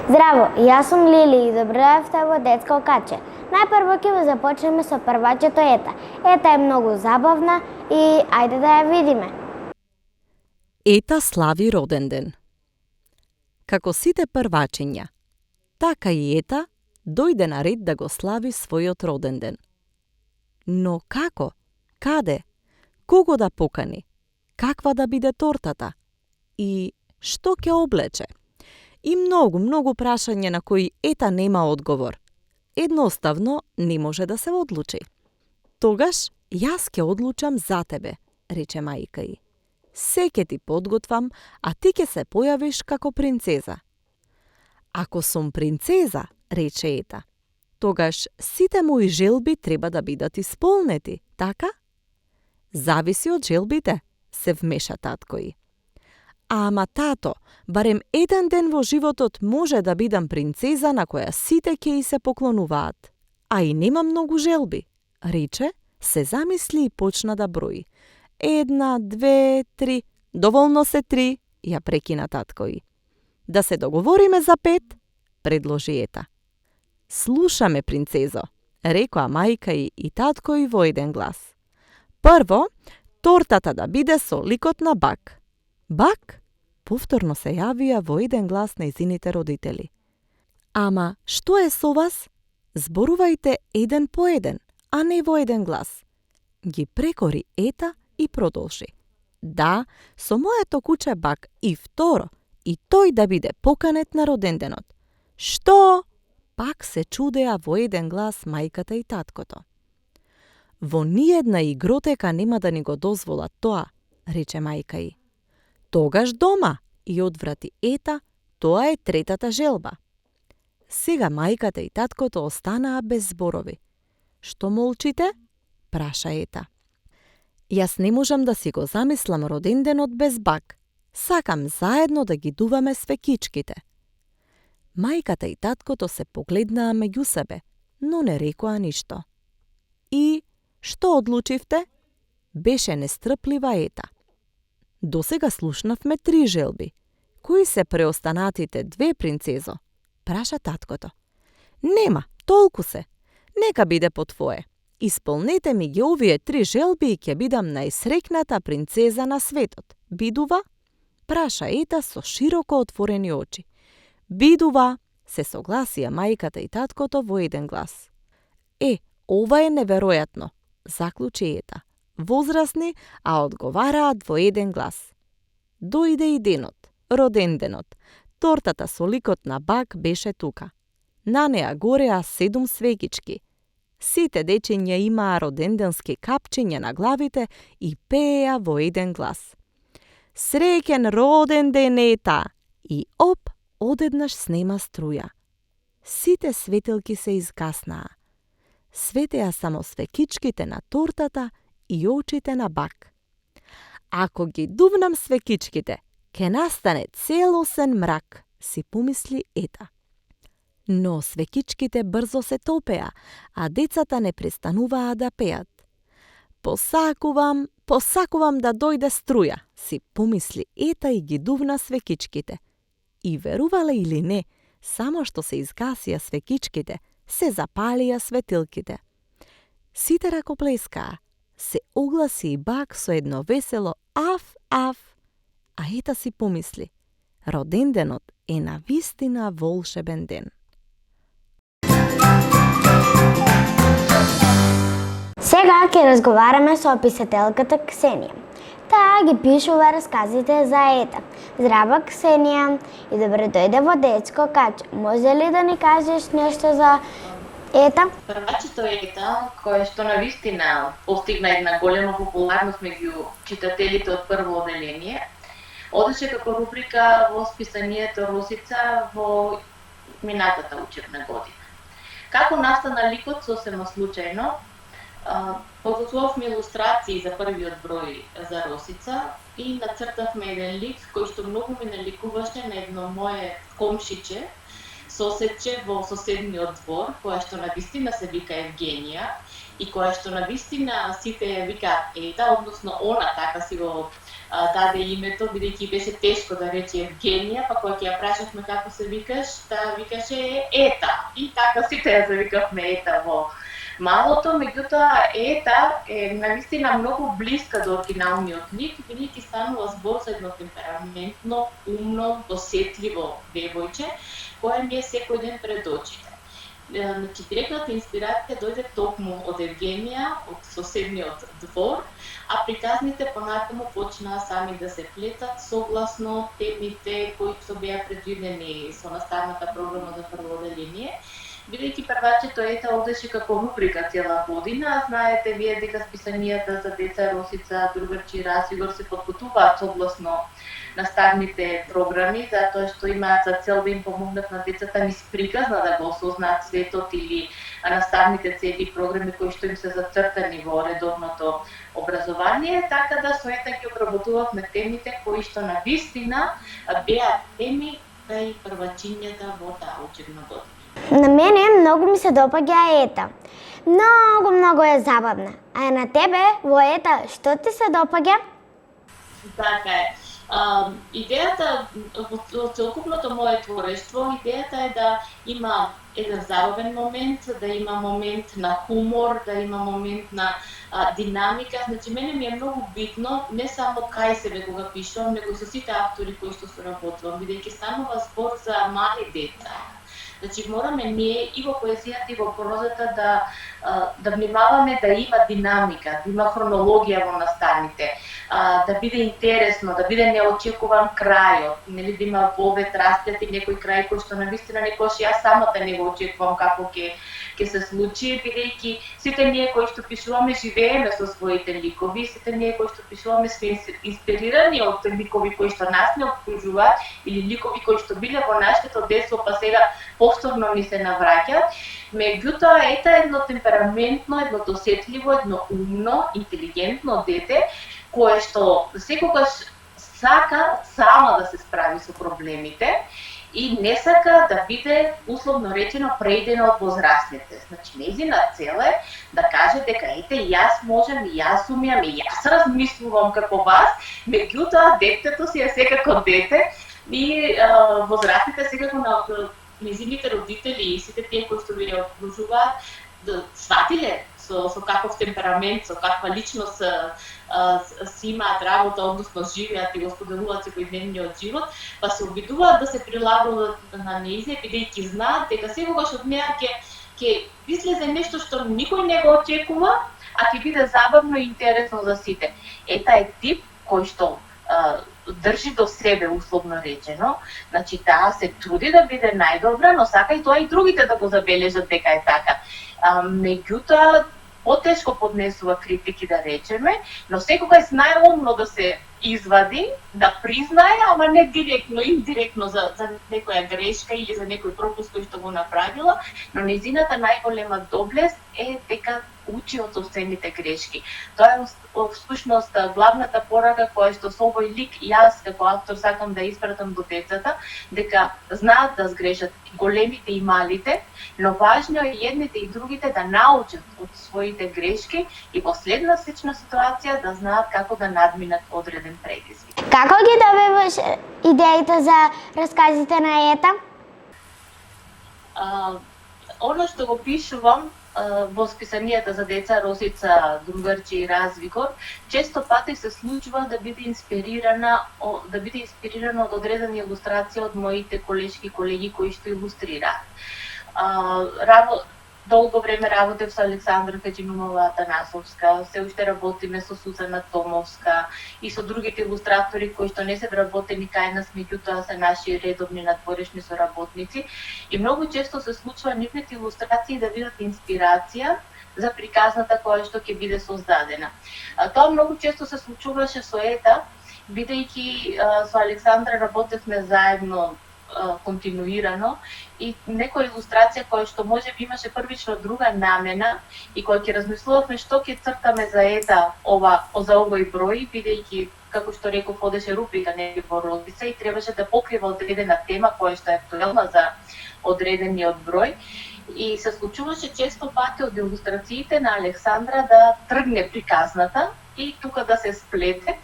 Здраво, јас сум Лили и добро дојавте во Детско каче. Најпрво ќе го започнеме со првачето Ета. Ета е многу забавна и ајде да ја видиме. Ета слави роден ден. Како сите првачиња, така и Ета дојде на ред да го слави својот роден ден. Но како? Каде? Кого да покани? Каква да биде тортата? И што ќе облече? И многу прашања на кои Ета нема одговор. Едноставно не може да се одлучи. Тогаш јас ќе одлучам за тебе, рече мајка ѝ. Се ќе ти подготвам, а ти ќе се појавиш како принцеза. Ако сум принцеза, рече Ета, тогаш сите мои желби треба да бидат исполнети, така? Зависи од желбите, се вмеша татко ѝ. Ама тато, барем еден ден во животот може да бидам принцеза на која сите ќе и се поклонуваат. А и нема многу желби, рече, се замисли и почна да брои. 1, 2, 3, доволно се 3, ја прекина татко ѝ. Да се договориме за 5, предложи Ета. Слушаме, принцезо, рекоа мајка ѝ и татко ѝ во еден глас. Прво, тортата да биде со ликот на Бак. Бак? Повторно се јавија во еден глас нејзините родители. Ама, што е со вас? Зборувајте еден по еден, а не во еден глас. Ги прекори Ета и продолжи. Да, со моето куче Бак и второ, и тој да биде поканет на роденденот. Што? Пак се чудеа во еден глас мајката и таткото. Во ниедна игротека нема да ни го дозволат тоа, рече мајка ѝ. Тогаш дома, и одврати Ета, тоа е третата желба. Сега мајката и таткото останаа без зборови. Што молчите? Праша Ета. Јас не можам да си го замислам роденденот без Бак. Сакам заедно да ги дуваме свекичките. Мајката и таткото се погледнаа меѓу себе, но не рекоа ништо. И што одлучивте? Беше нестрплива Ета. Досега слушнавме 3 желби. Кои се преостанатите 2, принцезо? Праша таткото. Нема, толку се. Нека биде по твое. Исполнете ми ги овие 3 желби и ќе бидам најсреќната принцеза на светот. Бидува? Праша Ета со широко отворени очи. Бидува, се согласија мајката и таткото во еден глас. Ова е неверојатно, заклучи Ета. Возрасни, а одговараат во еден глас. Дојде и денот, роденденот. Тортата со ликот на Бак беше тука. На неа гореа 7 свекички. Сите дечиња имаа роденденски капчиња на главите и пееа во еден глас. Среќен роден ден, Ета! И оп, одеднаш снема струја. Сите светилки се изгаснаа. Светеа само свекичките на тортата и очите на Бак. Ако ги дувнам свекичките, ке настане целосен мрак, си помисли Ета. Но свекичките брзо се топеа, а децата не престануваа да пеат. Посакувам да дојде струја, си помисли Ета и ги дувна свекичките. И верувале или не, само што се изгасија свекичките, се запалија светилките. Сите ракоплескаа, се огласи и Бак со едно весело аф, аф. А Ета си помисли, роденденот е навистина волшебен ден. Сега ќе разговараме со писателката Ксенија. Таа ги пишува расказите за Ета. Здраво, Ксенија, и добре дојде во Детско каче. Може ли да ни кажеш нешто за Ета? Првачето Ета, кое што навистина постигна една голема популарност меѓу читателите од прво одделение, одеше како рубрика во списанието Росица во минатата учебна година. Како настана ликот сосема случајно, подготвувавме илустрации за првиот број за Росица и нацртавме еден лик кој што многу ми наликуваше на едно мое комшиче, соседче во соседниот двор, која што навистина се вика Евгенија и која што навистина сите ја вика Ета, односно она така си го даде името, бидејќи беше тешко да рече Евгенија, па кога ќе ја прашавме како се викаш, таа викаше Ета. И така сите ја завикавме Ета во малото, меѓутоа Ета е навистина многу блиска до оригиналниот лик, бидејќи станува збор за едно темпераментно, умно, досетливо девојче, кое ми е секој ден пред очите. Значи, директната инспирација дојде токму од Евгенија, од соседниот двор, а приказните понатаму почнаа сами да се плетат согласно темите кои што беа предвидени со наставната програма за прво одделение. Бидејќи првачето Ета одеше како рубрика цела година, знаете вие дека списанијата за деца Росица, Другарче и Развигор се подготуваат согласно наставните програми, затоа што имаат за цел да им помогнат на децата низ приказна да го осознаат светот или наставните цели и програми кои што им се зацртани во редовното образование, така да со Ета ги обработувавме темите кои што навистина беа теми кај првачињата во таа учебна година. На мене многу ми се допаѓа Ета. Многу е забавна. А на тебе во Ета што ти се допаѓа? Така е. Идејата во целокупното мое творештво, идејата е да има еден забавен момент, да има момент на хумор, да има момент на динамика. Значи, мене ми е многу битно, не само кај себе кога пишувам, него и со сите автори кои што соработувам, бидејќи станува збор за мали деца. Значи, мораме ние и во поезијата и во прозата да внимаваме да има динамика, да има хронологија во наставите, да биде интересно, да биде неочекуван крајот, нели да има повет, расплет и некој крај кој што навистина некош јас самата не го очекувам како ќе се случи, бидејќи сите ние кои што пишуваме живееме со своите ликови, сите ние кои што пишуваме сме инспирирани од ликови кои што нас не обкружуваат или ликови кои што биле во нашето детство па сега повторно ни се навраќаат. Меѓутоа, Ета е едно темпераментно, едно досетливо, едно умно, интелигентно дете, кое што секогаш сака сама да се справи со проблемите и не сака да биде, условно речено, преидена од возрастните. Значи, нејзина цел е да каже дека ете, јас можам, и јас умеам, и јас размислувам како вас, меѓутоа, детето си е секако дете и возрастните секако на нејзините родители и сите тие кои што ви ја окружуваат, да сватиле со каков темперамент, со каква личност си имаат работа, односно живеат и го споделуваат секојдневниот живот, па се обидуваат да се прилагодат на нејзе, бидејќи знаат дека секогаш од неа ќе излезе нешто што никој не го очекува, а ќе биде забавно и интересно за сите. Ета е тип кој што држи до себе, условно речено, значи таа се труди да биде најдобра, но сака и тоа и другите да го забележат дека е така. Меѓутоа, потешко поднесува критики, да речеме, но секогаш најумно да се извади, да признае, ама не директно, индиректно за некоја грешка или за некој пропуск кој што го направила, но нејзината најголема доблест е дека учи од собствените грешки. Тоа е всушност главната порака која што со овој лик јас како автор сакам да испратам до децата, дека знаат да сгрешат големите и малите, но важно е едните и другите да научат од своите грешки и во следна слична ситуација да знаат како да надминат одреден предизвик. Како ги добиваш идеите за расказите на Ета? Оно што го пишувам во списанијата за деца Росица, Другарче и Развигор, често пати се случува да биде инспирирано од одредени илустрации од моите колешки и колеги кои што илустрираат. Долго време работев со Александра Хаџинумова Атанасовска, се уште работиме со Сузана Томовска и со другите илустратори кои што не се вработени кај нас, меѓутоа се наши редовни надворешни соработници. И многу често се случува нивните илустрации да бидат инспирација за приказната која што ќе биде создадена. Тоа многу често се случуваше со Ета, бидејќи со Александра работевме заедно континуирано и некоја илустрација која што може би имаше првично друга намена и која ќе размислувавме што ќе цртаме за Ета за овој број, бидејќи како што реков одеше рубрика некој во Росица и требаше да покрива одредена тема која што е актуелна за одредениот број. И се случуваше често пати од илустрациите на Александра да тргне приказната и тука да се сплете.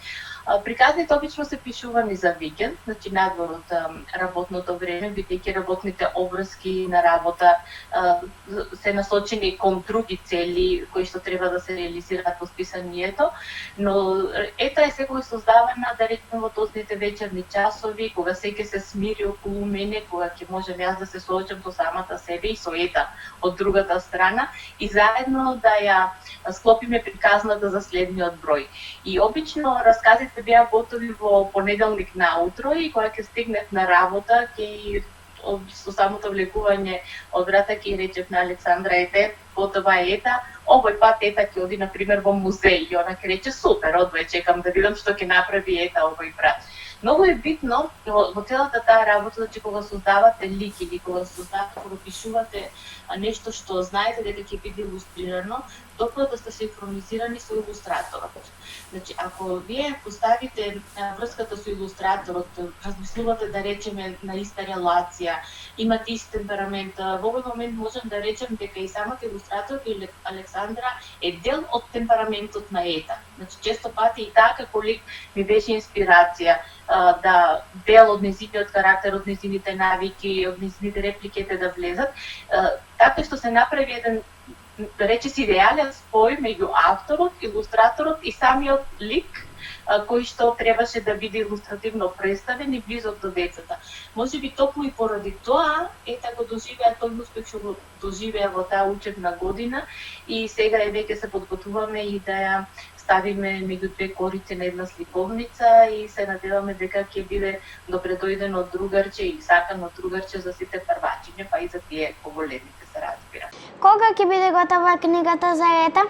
Приказните обично се пишувани за викенд, значи надвор од работното време, бидејќи работните обврски на работа се насочени кон други цели кои што треба да се реализираат во списанието, но ета е секој создавана да речеме во тозните вечерни часови, кога секој се смири околу мене, кога ќе можам јас да се соочам со самата себе и со ета од другата страна и заедно да ја склопиме приказната за следниот број. И обично расказите беа готови во понеделник наутро и кога ќе стигнев на работа, ќе со самото влекување од врата ќе речев на Александра, ете, готова е ета, овој пат ета ќе оди на пример во музеј и она ќе рече супер, одвај чекам да видам што ќе направи ета овој брат. Многу е битно во целата таа работа, значи кога создавате лик или кога пишувате нешто што знаете дека ќе биде илустрирано, добро да сте синхронизирани со илустраторот. Значи, ако вие поставите врската со илустраторот, размислувате да речеме на иста релација, имате ист темперамент, во овој момент можам да речем дека и самата илустратор или Александра е дел од темпераментот на ета. Значи, често пати и таа како лик ми беше инспирација да дел од незиниот карактер, од незините навики, од незините реплики да влезат, така што се направи еден, да рече си, реален спој меѓу авторот, илустраторот и самиот лик, кој што требаше да биде илустративно представен и близок до децата. Може би токму и поради тоа, ета го доживеа тој успех што го доживеа во таа учебна година и сега веќе се подготвуваме и да ја ставиме меѓу две корици на една сликовница и се надеваме дека ќе биде добредојдено другарче и сакано другарче за сите првачиња, па и за тие поголемите се разбира. Кога ќе биде готова книгата за ета?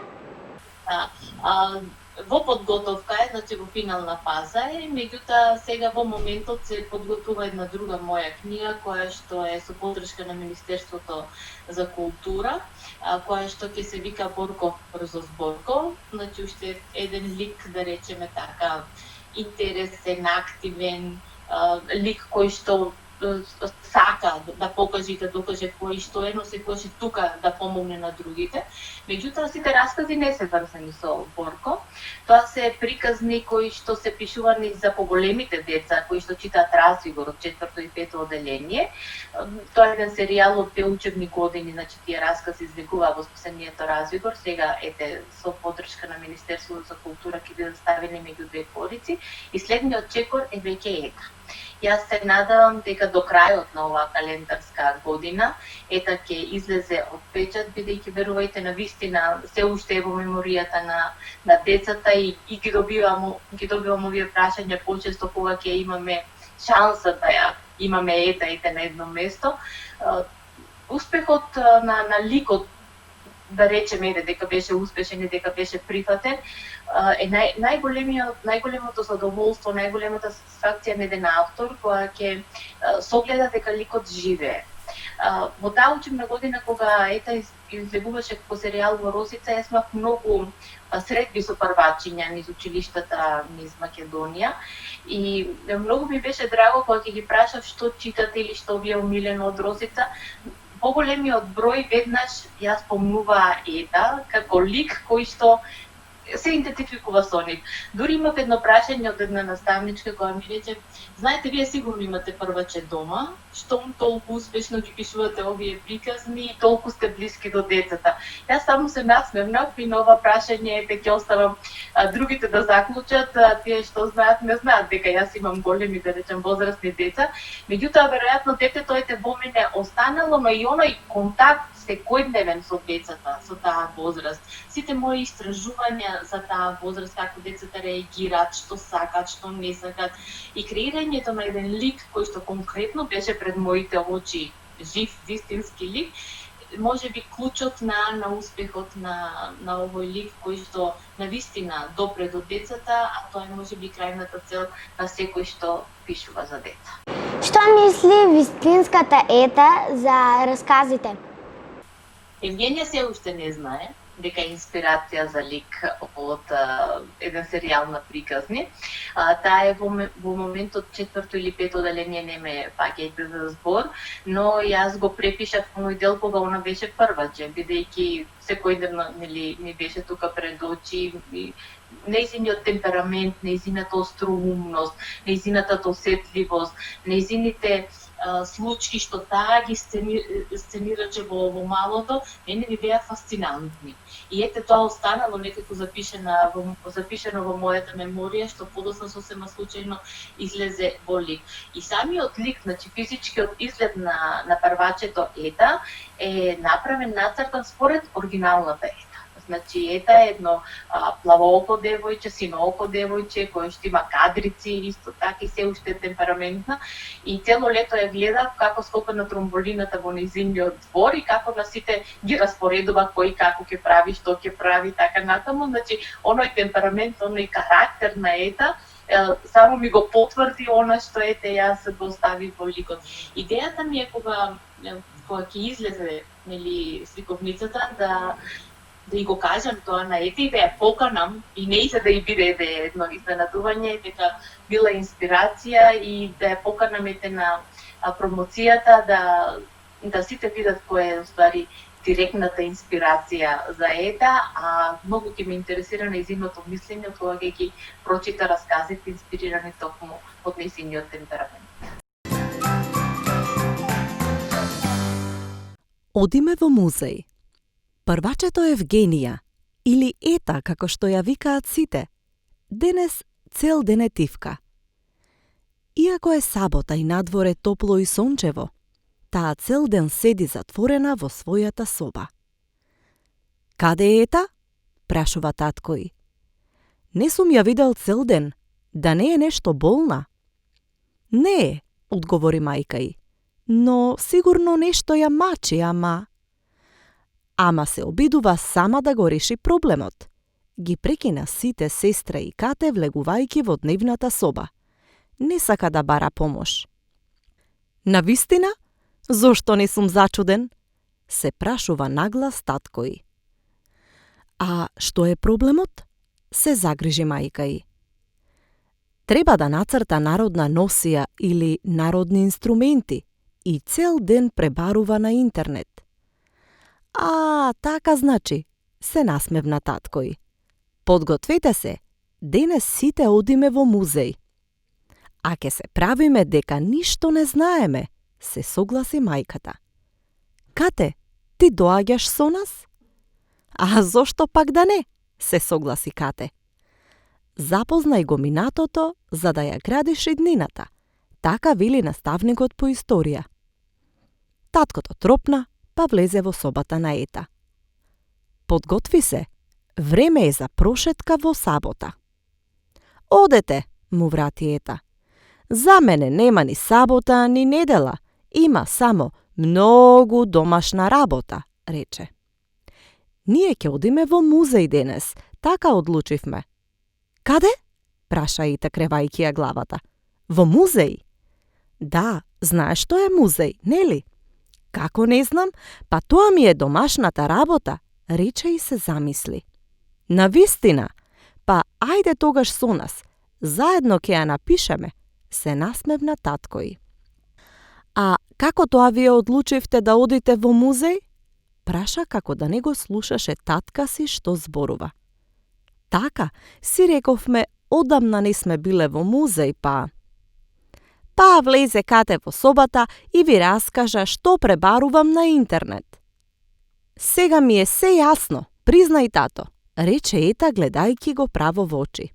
Во подготовка е, значи во финална фаза е, меѓутоа сега во моментот се подготвува една друга моја книга која што е со поддршка на Министерството за култура, која што ќе се вика Борко брзо зборко, значи уште еден лик, да речеме така, интересен, активен лик кој што сака да покаже и да докаже кој што е, но секогаш е тука да помогне на другите. Меѓутоа, сите раскази не се врзани со Борко. Тоа се приказни кои што се пишувани за поголемите деца, кои што читаат Развигор од 4-то и 5-то оделение. Тоа е еден серијал од 2 учебни години, значи тие раскази излегуваа во списанието Развигор. Сега, ете, со поддршка на Министерството за култура ќе бидат ставени меѓу две корици и следниот чекор е веќе ета. Јас се надевам дека до крајот на оваа календарска година ета ќе излезе од печат, бидејќи верувајте на вистина се уште е во меморијата на децата и ги добивам овие прашања почесто кога ќе имаме шанса да ја имаме ета на едно место. Успехот на ликот, да речеме дека беше успешен и дека беше прифатен, е најголемото задоволство, најголемата сатисфакција на еден автор која ќе согледа дека ликот живее. Во таа учебна година кога ета излегуваше како серијал во Росица, јас имав многу средби со првачиња низ училиштата низ Македонија и многу ми беше драго кога ќе ги прашав што читате или што ви е омилено од Росица. Поголемиот број веднаш ја спомнуваа ета како лик кој што се идентификува со нив. Дури имав едно прашање од една наставничка која ми рече: знаете, вие сигурно имате прваче дома, што толку успешно ги пишувате овие приказни и толку сте блиски до децата. Јас само се насмевнав и на ова прашање ќе оставам другите да заклучат, тие што знаат не знаат дека јас имам големи, да речем, возрастни деца. Меѓутоа, веројатно детето во мене останало, но и оној контакт секојдневен со децата, со таа возраст. Сите мои истражувања за таа возраст, како децата реагираат, што сакаат, што не сакаат и креирањето на еден лик кој што конкретно беше пред моите очи, жив, вистински лик, може би клучот на успехот на овој лик кој што навистина допре до децата, а тоа е може би крајната цел на секој што пишува за деца. Што мисли вистинската ета за расказите? Евгенија се уште не знае дека е инспирација за лик од еден серијал на приказни. Таа е во моментот 4-то или 5-то оделение не ме паѓајте за збор, но јас го препишав оној дел кога она беше прваче, бидејќи секојдневно нели ми беше тука пред очи и нејзиниот темперамент, нејзината остроумност, нејзината осетливост, нејзините случаи што таа ги сценираше во малото, мене ми беа фасцинантни. И ете тоа останало некако запишено во мојата меморија, што подоцна сосема случајно излезе во лик. И самиот лик, значи физичкиот изглед на првачето Ета е направен, нацртан според оригиналната Ета. Значи, Ета е едно плавооко девојче, синооко девојче, кој што има кадрици, исто така и се уште темпераментна. И цело лето ја гледав како скока на тромболината во нејзиниот двор и како на сите ги распоредува кој како ќе прави, што ќе прави, така натаму. Значи, оној темперамент, оној карактер на Ета, само ми го потврди она што ете јас го оставив во ликот. Идејата ми е кога ќе излезе нели сликовницата да и го кажам тоа на Ета и да ја поканам и не и за да и биде едно изненадување, дека била инспирација и да ја поканам ете на промоцијата да сите видат која е уствари директната инспирација за Ета, а многу ќе ме интересира нејзиното мислење кога ќе ги прочита расказите инспирирани токму од нејзиниот темперамент. Одиме во музеј. Првачето Евгенија, или Ета, како што ја викаат сите, денес цел ден е тивка. Иако е сабота и надворе топло и сончево, таа цел ден седи затворена во својата соба. Каде е Ета? Прашува таткој. Не сум ја видел цел ден, да не е нешто болна? Не е, одговори мајка ѝ, но сигурно нешто ја мачи, Ама се обидува сама да го реши проблемот. Ги прекина сите сестра и кате влегувајќи во дневната соба. Не сака да бара помош. Навистина? Зошто не сум зачуден? Се прашува наглас таткој. А што е проблемот? Се загрижи мајка ѝ. Треба да нацрта народна носија или народни инструменти и цел ден пребарува на интернет. Така значи, се насмевна таткој. Подгответе се, денес сите одиме во музеј. А ке се правиме дека ништо не знаеме, се согласи мајката. Кате, ти доаѓаш со нас? Зошто пак да не, се согласи Кате. Запознај го минатото, за да ја градиш иднината. Така вели наставникот по историја. Таткото тропна, па влезе во собата на Ета. Подготви се, време е за прошетка во сабота. Одете, му врати Ета. За мене нема ни сабота, ни недела, има само многу домашна работа, рече. Ние ќе одиме во музеј денес, така одлучивме. Каде? Праша Ета кревајќи ја главата. Во музеј? Да, знаеш што е музеј, нели? Како не знам, па тоа ми е домашната работа, рече и се замисли. Навистина, па ајде тогаш со нас, заедно ќе ја напишеме, се насмевна таткој. А како тоа вие одлучивте да одите во музеј? Праша како да не го слушаше татка си што зборува. Така, си рековме, одамна не сме биле во музеј, па влезе Кате во собата и ви раскажа што пребарувам на интернет. Сега ми е се јасно, признај тато, рече Ета гледајќи го право во очи.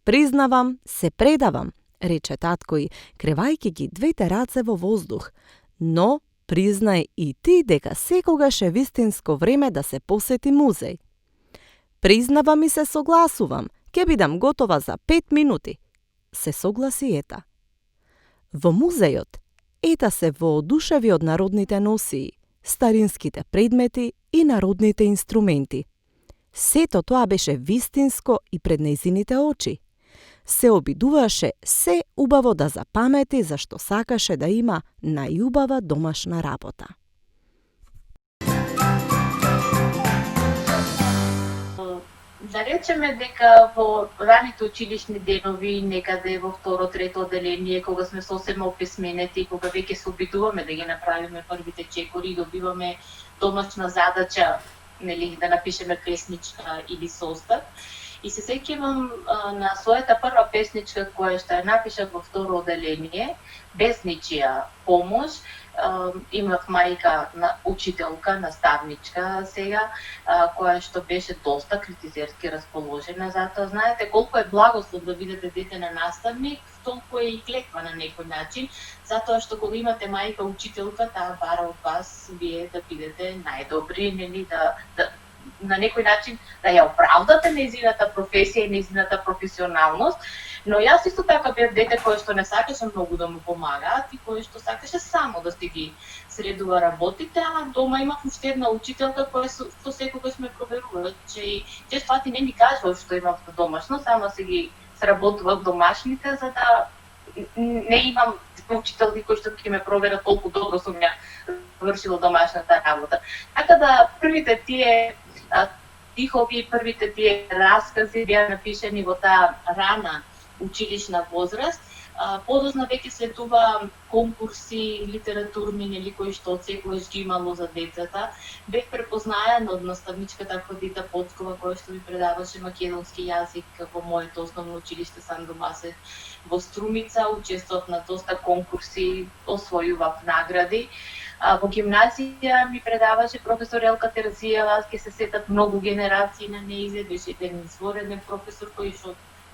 Признавам, се предавам, рече таткој, кревајќи ги двете раце во воздух, но признај и ти дека секогаш е вистинско време да се посети музеј. Признавам и се согласувам, ќе бидам готова за 5 минути, се согласи Ета. Во музејот, Ета се воодушеви од народните носии, старинските предмети и народните инструменти. Сето тоа беше вистинско и пред нејзините очи. Се обидуваше се убаво да запамети зашто сакаше да има најубава домашна работа. Да речеме дека во раните училишни денови, некаде во второ, трето одделение, кога сме сосема описменети, кога веќе се обидуваме да ги направиме првите чекори, добиваме домашна задача нели, да напишеме песничка или состав. И се сеќавам на својата прва песничка која што ја напишав во второ оделение, без ничија помош. Имав мајка учителка, наставничка сега, која што беше доста критизерски расположена, затоа знаете колку е благослов да бидете дете на наставник, толку е и клетва на некој начин, затоа што кога имате мајка учителка, таа бара од вас вие да бидете најдобри, нели, да на некој начин да ја оправдате нејзината професија и нејзината професионалност, но јас исто така бев дете кое што не сакаше многу да му помагаат и кое што сакаше само да си ги средува работите, а дома имав уште една учителка која што секогаш ме проверува, че често пати не ми кажува што имав домашно, само се ги сработував домашните, за да не имам учителки кои што ќе ме проверат колку добро сум ја вршила домашната работа. Така да првите тие стихови, првите тие раскази беа напишани во таа рана училишна возраст. Подозна веќе следува конкурси литературни, нели, кои што отсекогаш ги имало за децата. Бев препознаен од наставничката Ходита Поцкова, која што ми предаваше македонски јазик во моето основно училиште Сандо Масев во Струмица. Учествував на доста конкурси, освојував награди. Во гимназија ми предаваше професор Елка Терзиева, ќе се сетат многу генерации на неизе, беше еден извореден професор кој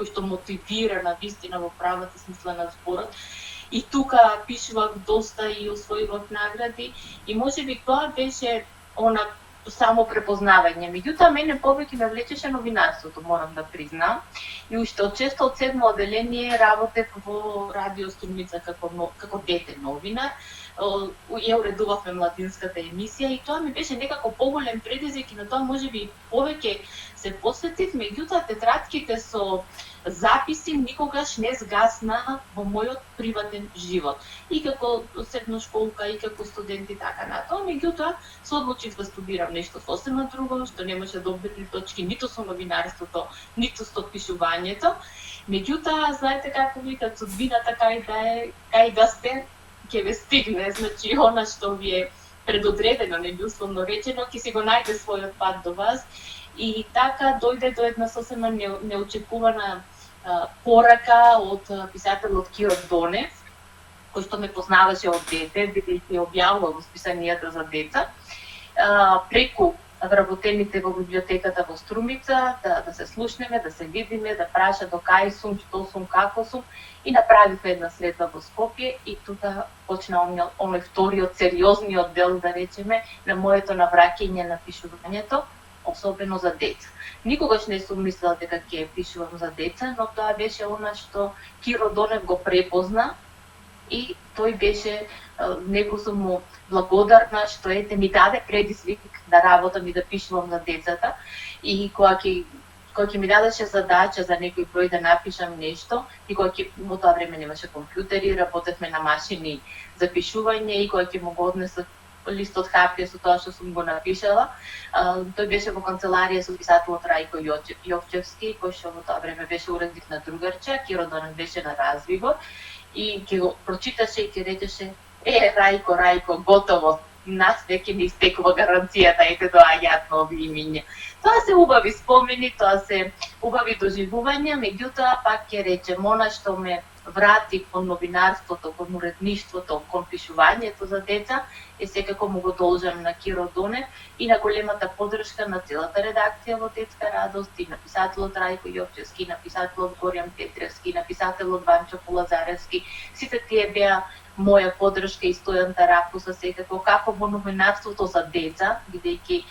што мотивира на вистина во правата смисла на зборот. И тука пишував доста и освојував награди и можеби тоа беше она само препознавање. Меѓутоа мене повеќе ме влечеше новинарството, морам да признам. И уште од често од седмо оделение работев во Радио Струмица како дете новинар. Ја уредувавме младинската емисија и тоа ми беше некако поголем предизвик и на тоа можеби повеќе се посветив, меѓутоа тетрадките со записи никогаш не згасна во мојот приватен живот. И како средношколка, и како студент и така натаму, меѓутоа се одлучив да студирам нешто сосема друго, што не може да обедни точки ниту со новинарството, ниту со пишувањето. Меѓутоа, знаете како викат, судбината кај да сте, ќе ве стигне, значи она што ви е предодредено, нели условно речено, ќе си го најде својот пат до вас. И така дојде до една сосема неочекувана порака од писателот Киро Донев, кој што ме познаваше од дете, бидејќи објавува во списанијата за деца, преку вработените во библиотеката во Струмица, да се слушнеме, да се видиме, да праша до кај сум, што сум, како сум, и направивме една средба во Скопје и тука почна оној вториот сериозниот дел, да речеме, на моето навраќање на пишувањето, особено за деца. Никогаш не сум мислела дека ќе пишувам за деца, но тоа беше она што Киро Донев го препозна и тој беше, него сум му благодарна што ми даде предизвик да работам и да пишувам за децата и кога ќе ми дадеше задача за некој број да напишам нешто и кога во тоа време немаше компјутери, работевме на машини за пишување и кога ќе му го однесат листот хартија со тоа што сум го напишала. Тој беше во канцеларија со писателот Рајко Јовчевски, кој што во тоа време беше уредник на Другарче, Киро Донев беше на развивор и ќе го прочиташе и ќе речеше: Рајко, готово, нас веќе не истекува гаранцијата, ете доаѓаат нови имиња. Тоа се убави спомени, тоа се убави доживувања, меѓутоа пак ќе речем, она што ме врати кон новинарството, кон уредништвото, кон пишувањето за деца, е секако му го должам на Киро Донев и на големата поддршка на целата редакција во Детска радост, и на писателот Рајко Јовчевски, на писателот Горјан Петревски, на писателот Ванчо Полазаревски. Сите тие беа моја поддршка и Стојан Таракуса секако, како во новинарството за деца, бидејќи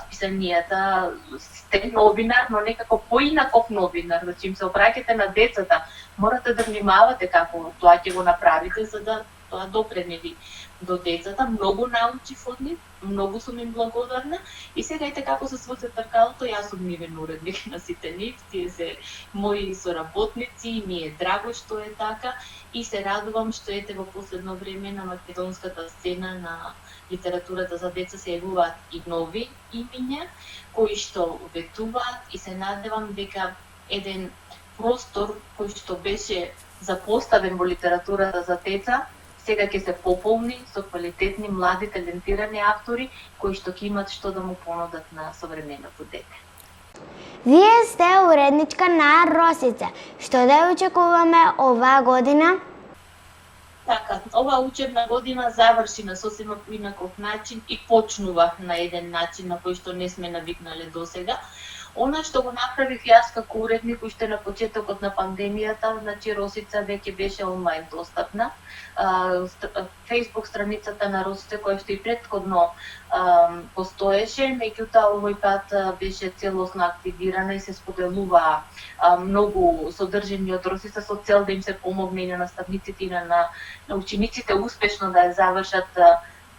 списанијата сте новинар, но некако поинаков новинар, значи им се обраќате на децата, морате да внимавате како тоа ќе го направите за да тоа допредне ви до децата. Многу научив од нив, многу сум им благодарна и сега ете како се сврте тркалото, јас сум нивен уредник на сите нив, тие се мои соработници, ми е драго што е така и се радувам што ете во последно време на македонската сцена на литературата за деца се јавуваат и нови имиња кои што ветуваат и се надевам дека еден простор кој што беше запоставен во литературата за деца сега ќе се пополни со квалитетни, млади, талентирани автори кои што ќе имат што да му понудат на современото дете. Вие сте уредничка на Росица. Што да ја очекуваме оваа година? Така, оваа учебна година заврши на сосема поинаков начин и почнува на еден начин на кој што не сме навикнале досега. Она што го направив јас како уредник уште на почетокот на пандемијата, значи Росица веќе беше онлайн достапна. Facebook страницата на Росица, која што и претходно постоеше, меѓутоа овој пат беше целосно активирана и се споделува многу содржини од Росица со цел да им се помогне и на наставниците и на учениците успешно да ја завршат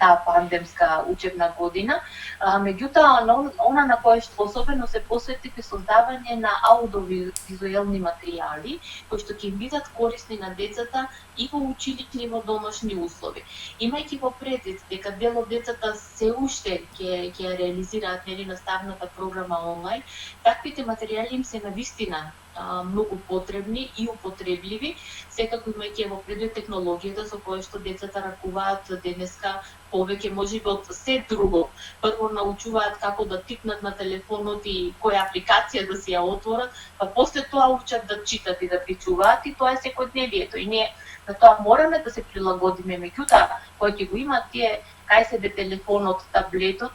таа пандемска учебна година. Меѓутоа, она на кое што особено се посветив е создавање на аудиовизуелни материјали, кои што ќе им бидат корисни на децата и во училишни и во домашни услови. Имајќи во предвид дека дел од децата се уште ќе ја реализираат наставната програма онлайн, таквите материјали им се навистина многу потребни и употребливи, секако имајќи во предвид технологијата со која што децата ракуваат денеска повеќе можеби од се друго. Прво научуваат како да типнат на телефонот и која апликација да си ја отворат, па после тоа учат да читат и да пишуваат и тоа е секојдневието. И ние на тоа мораме да се прилагодиме, меѓутоа кој ќе го имаат тие кај себе телефонот, таблетот,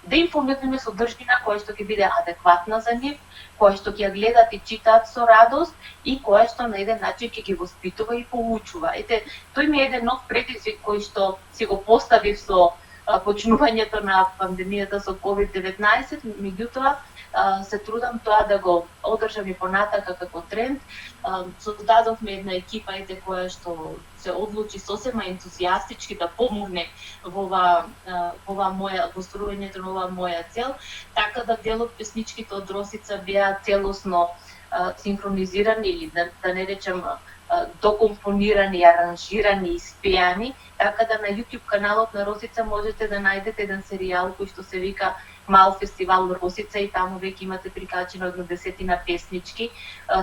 да им понудиме содржина која што ќе биде адекватна за нив, која што ќе ја гледат и читаат со радост и која што на еден начин ќе ги воспитува и поучува. Ете, тој ми е еден нов предизвик кој што си го поставив со почнувањето на пандемијата со COVID-19, меѓутоа се трудам тоа да го одржам и понатака како тренд. Создадовме една екипа која што се одлучи сосема ентузијастички да помогне во моја построувањето на оваа моја цел, така да дел од песничките од Росица беа целосно синхронизирани или да не речем докомпонирани, аранжирани и спејани, така да на YouTube каналот на Росица можете да најдете еден серијал кој што се вика Мал фестивал Росица и таму веќе имате прикачено една 10 песнички.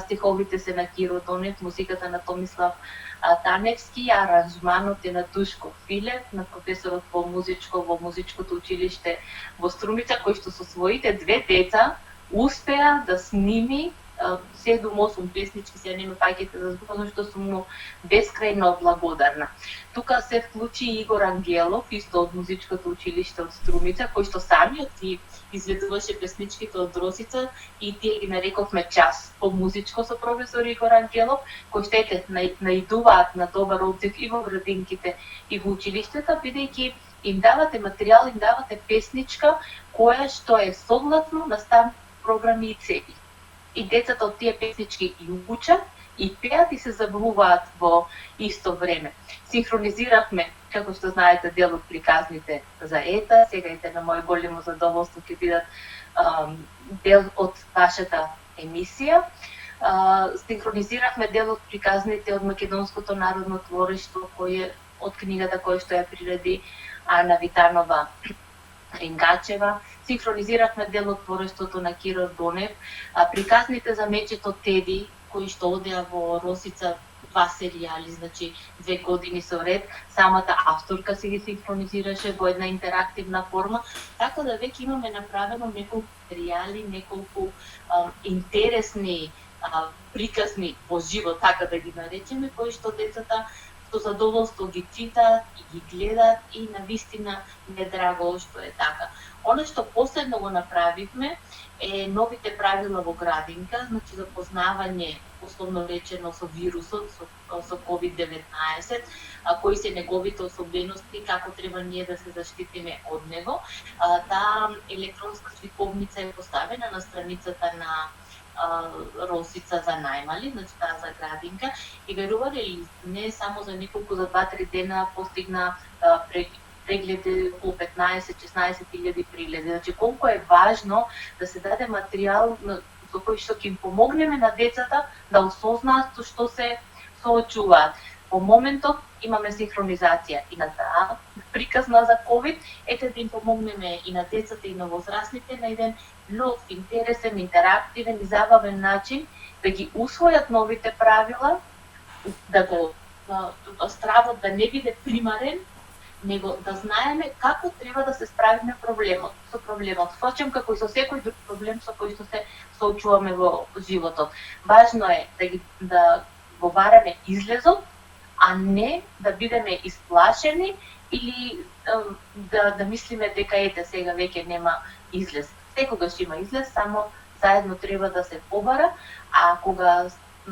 Стиховите се на Киро Донев, музиката на Томислав Таневски, аранжманот е на Душко Филев, на професорот по музичкото училиште во Струмица, кој што со своите две деца успеа да сними 7-8 песнички, се не ме паѓате за збор, зашто сум му бескрајно благодарна. Тука се вклучи Игор Ангелов, исто од музичкото училиште од Струмица, кој што самиот ги изведуваше песничките од Росица и тие ги нарековме час по музичко со професор Игор Ангелов, кој што наидуваат на добар одзив и во градинките и во училиштата, бидејќи им давате материјал, им давате песничка која што е согласно наставни програми и цели. И децата од тие песнички и учат, и пеат и се забавуваат во исто време. Синхронизиравме, како што знаете, дел од приказните за ета, сега ете на моје големо задоволство ќе бидат дел од вашата емисија. Синхронизиравме дел од приказните од македонското народно творештво, кој е од книгата која што ја приреди Ана Витанова Рингачева. Синхронизиравме дел од творештвото на Киро Донев, приказните за мечето Теди, кои што одеа во Росица 2 серијали, значи 2 години со ред, самата авторка се ги синхронизираше во една интерактивна форма, така да веќе имаме направено неколку серијали, неколку интересни приказни во живо, така да ги наречеме, кои што децата со задоволство ги читаат и ги гледаат и навистина не драго што е така. Оно што последно го направивме е новите правила во градинка, значи запознавање, условно речено, со вирусот, со COVID-19, кои се неговите особености, како треба ние да се заштитиме од него. Таа електронска сликовница е поставена на страницата на Росица за најмали, значи таа за градинка, и верувате ли, не само за неколку, за 2-3 дена постигна прегледи околу 15-16 прегледи. Значи колку е важно да се даде материјал со кој што ќе им помогнеме на децата да осознаат со што се соочуваат. Во моментот имаме синхронизација и на таа приказна за COVID, ете да им помогнеме и на децата и на возрастните на еден нов, интересен, интерактивен и забавен начин да ги усвојат новите правила, да го стравот да не биде примарен, него да знаеме како треба да се справиме со проблемот. Впрочем, како и со секој друг проблем со кој што се соочуваме во животот. Важно е да го бараме излезот, а не да бидеме исплашени или да мислиме дека ете сега веќе нема излез. Секогаш има излез, само заедно треба да се побара, а кога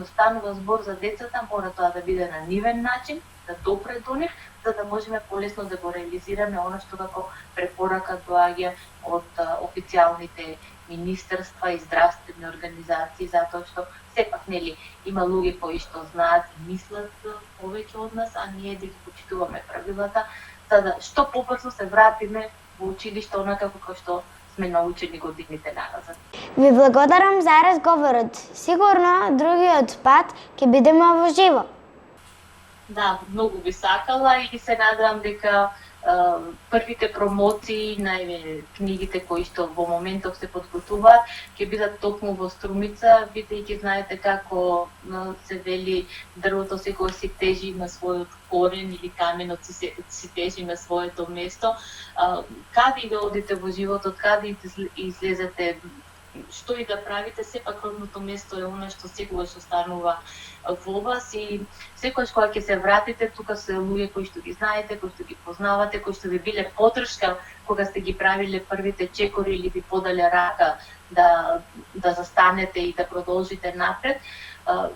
станува збор за децата, мора тоа да биде на нивен начин, да допре до нив, за да можеме полесно да го реализираме она што како препорака доаѓа од официјалните министерства и здравствени организации, затоа што сепак нели има луѓе кои што знаат и мислат повеќе од нас, а ние да ги почитуваме правилата, за да што побрзо се вратиме во училиште онака како што сме научени годините назад. Ви благодарам за разговорот. Сигурно другиот пат ќе бидеме во живо. Да, многу би сакала и се надевам дека првите промоции на книгите кои што во моментов се подготуваат ќе бидат токму во Струмица, бидејќи знаете како се вели дрвото секогаш си тежи на својот корен или каменот си тежи на своето место. Каде и да одите во животот, каде и да излезете, што и да правите, сепак родното место е она што секогаш останува во вас и секогаш кога ќе се вратите, тука се луѓе кои што ги знаете, кои што ги познавате, кои што ви биле подршка кога сте ги правиле првите чекори или ви подале рака да застанете и да продолжите напред.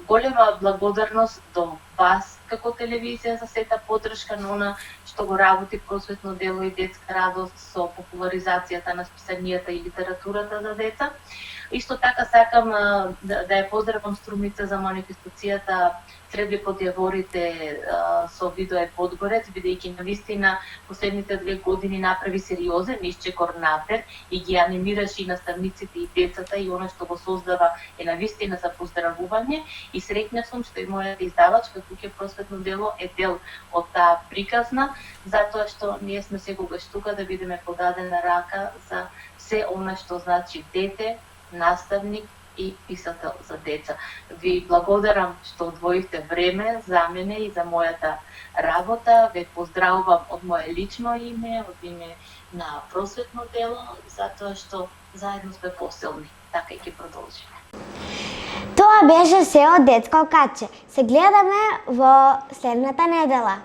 Голема благодарност до вас како телевизија за сета подршка на она што го работи просветно дело и детска радост со популаризацијата на списанијата и литературата за деца. Исто така сакам да ја поздравам Струмица за манифестацијата Средби под јаворите со Видое Подгорец, бидејќи навистина последните 2 години направи сериозен исчекор напред и ги анимираше и наставниците и децата и она што го создава е навистина за поздравување и среќна сум што и мојата издавачка Куќа просветно дело е дел од таа приказна, затоа што ние сме секогаш тука да бидеме подадена рака за се она што значи дете, наставник и писател за деца. Ви благодарам што одвоивте време за мене и за мојата работа. Ве поздравувам од моје лично име, од име на просветно дело, затоа што заедно сме посилни. Така и ќе продолжиме. Тоа беше се од Детско каче. Се гледаме во следната недела.